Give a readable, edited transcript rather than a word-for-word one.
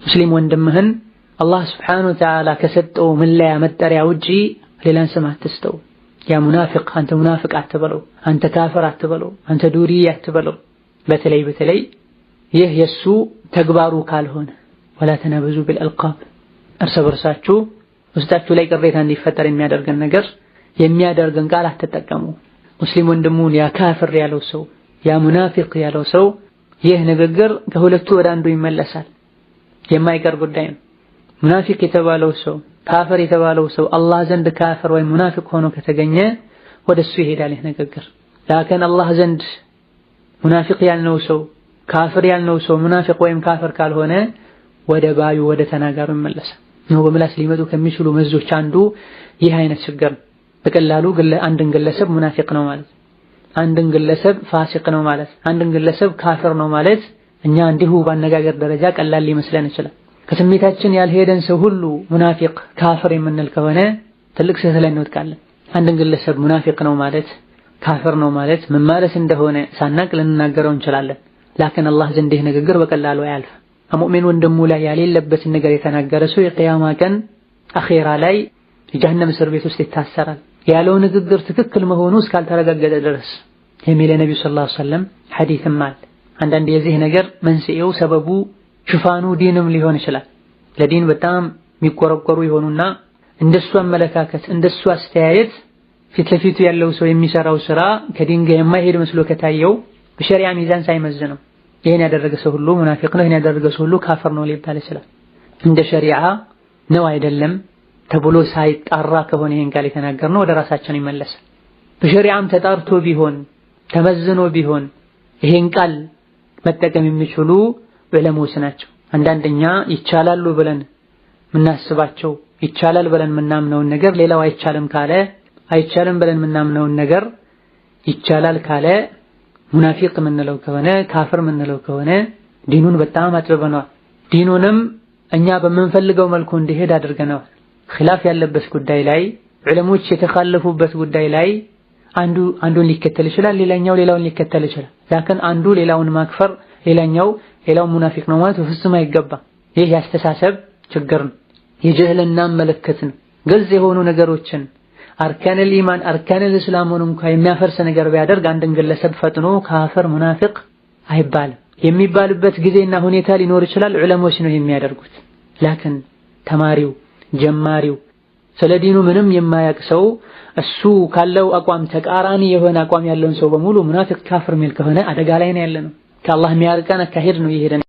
ሙስሊም ወንድምህን አላህ ሱብሓነሁ ወተዓላ ከሰጠው መለያ መጠሪያ ውጪ ሌላን ስም አትስጠው። ያ ሙናፊቅ አንተ ሙናፊቅ አትበለው፣ አንተ ካፍር አትበለው፣ አንተ ዱርዬ አትበለው። በተለይ ይህ የሱ ተግባሩ ካልሆነ ወላ ተናበዙ ቢልአልቃብ እርስ በርሳችሁ ውስጣችሁ ላይ ቅሬታ እንዲፈጠር የሚያደርገን ነገር የሚያደርገን ቃል አትጠቀሙ። ሙስሊም ወንድሙን ያ ካፍር ያለው ሰው ያ ሙናፊቅ ያለው ሰው ይህ ንግግር ከሁለቱ ወደ አንዱ ይመለሳል፣ የማይቀር ጉዳይ ነው። ሙናፊቅ የተባለው ሰው ካፍር የተባለው ሰው አላህ ዘንድ ካፍር ወይም ሙናፊቅ ሆኖ ከተገኘ ወደሱ ይሄዳል ይህ ንግግር። ላኪን አላህ ዘንድ ሙናፊቅ ያልነው ሰው ካፍር ያልነው ሰው ሙናፊቅ ወይም ካፍር ካልሆነ ወደ ባዩ ወደ ተናጋሩ ይመለሳል ነው። በምላስ ሊመጡ ከሚችሉ መዞች አንዱ ይህ አይነት ችግር። በቀላሉ አንድን ግለሰብ ሙናፊቅ ነው ማለት፣ አንድን ግለሰብ ፋሲቅ ነው ማለት፣ አንድን ግለሰብ ካፍር ነው ማለት እኛ እንዲሁ ባነጋገር ደረጃ ቀላል ሊመስለን ይችላል። ከስሜታችን ያልሄደን ሰው ሁሉ ሙናፊቅ ካፍር የምንል ከሆነ ትልቅ ስህተት ላይ እንወድቃለን። አንድን ግለሰብ ሙናፊቅ ነው ማለት ካፍር ነው ማለት ምን ማለት እንደሆነ ሳናቅ ልንናገረው እንችላለን። ላኪን አላህ ዘንድ ይህ ንግግር በቀላሉ አያልፍም። ሙእሚን ወንድሙ ላይ ያሌለበትን ነገር የተናገረ ሰው የቂያማ ቀን አኺራ ላይ የጀሃነም እስር ቤት ውስጥ ይታሰራል። ያለው ንግግር ትክክል መሆኑ እስካልተረጋገጠ ድረስ የሚል ነብዩ ሰለላሁ ዐለይሂ ወሰለም ሐዲስም አለ። አንዳንድ የዚህ ነገር መንስኤው ሰበቡ ሽፋኑ ዲንም ሊሆን ይችላል። ለዲን በጣም የሚቆረቆሩ ይሆኑና እንደሱ አመለካከት እንደሱ አስተያየት ፊት ለፊቱ ያለው ሰው የሚሰራው ስራ ከዲን ጋር የማይሄድ መስሎ ከታየው በሸሪዓ ሚዛን ሳይመዝነው ይሄን ያደረገ ሰው ሁሉ ሙናፊቅ ነው፣ ይሄን ያደረገ ሰው ሁሉ ካፍር ነው ሊባል ይችላል። እንደ ሸሪዓ ነው አይደለም ተብሎ ሳይጣራ ከሆነ ይሄን ቃል የተናገርነው ወደ ራሳችን ይመለሳል። በሸሪዓም ተጣርቶ ቢሆን ተመዝኖ ቢሆን ይሄን ቃል መጠቀም የሚችሉ ዑለሞች ናቸው። አንዳንደኛ ይቻላሉ ብለን ምናስባቸው ይቻላል ብለን ምናምነውን ነገር ሌላው አይቻልም ካለ፣ አይቻልም ብለን ምናምነውን ነገር ይቻላል ካለ ሙናፊቅ ምንለው ከሆነ ካፍር ምንለው ከሆነ ዲኑን በጣም አጥብበነዋል። ዲኑንም እኛ በምንፈልገው መልኩ እንዲሄድ አድርገነዋል። ኺላፍ ያለበት ጉዳይ ላይ ዑለሞች የተኻለፉበት ጉዳይ ላይ አንዱን ሊከተል ይችላል፣ ሌላኛው ሌላውን ሊከተል ይችላል። ላኪን አንዱ ሌላውን ማክፈር ሌላው ሙናፊቅ ነው ማለት በፍጹም አይገባም። ይህ ያስተሳሰብ ችግር ነው፣ የጀህልና ምልክት ነው። ግልጽ የሆኑ ነገሮችን አርካነል ኢማን አርካነል እስላምን እንኳን የሚያፈርስ ነገር ቢያደርግ አንድን ግለሰብ ፈጥኖ ካፍር ሙናፊቅ አይባልም። የሚባልበት ጊዜና ሁኔታ ሊኖር ይችላል፣ ዑለሞች ነው የሚያደርጉት። ላኪን ተማሪው ጀማሪው ስለ ዲኑ ምንም የማያውቅ ሰው እሱ ካለው አቋም ተቃራኒ የሆነ አቋም ያለውን ሰው በሙሉ ሙናፊቅ ካፍር ሚል ከሆነ አደጋ ላይ ነው ያለነው። ከአላህ የሚያርቀን አካሄድ ነው ይሄ።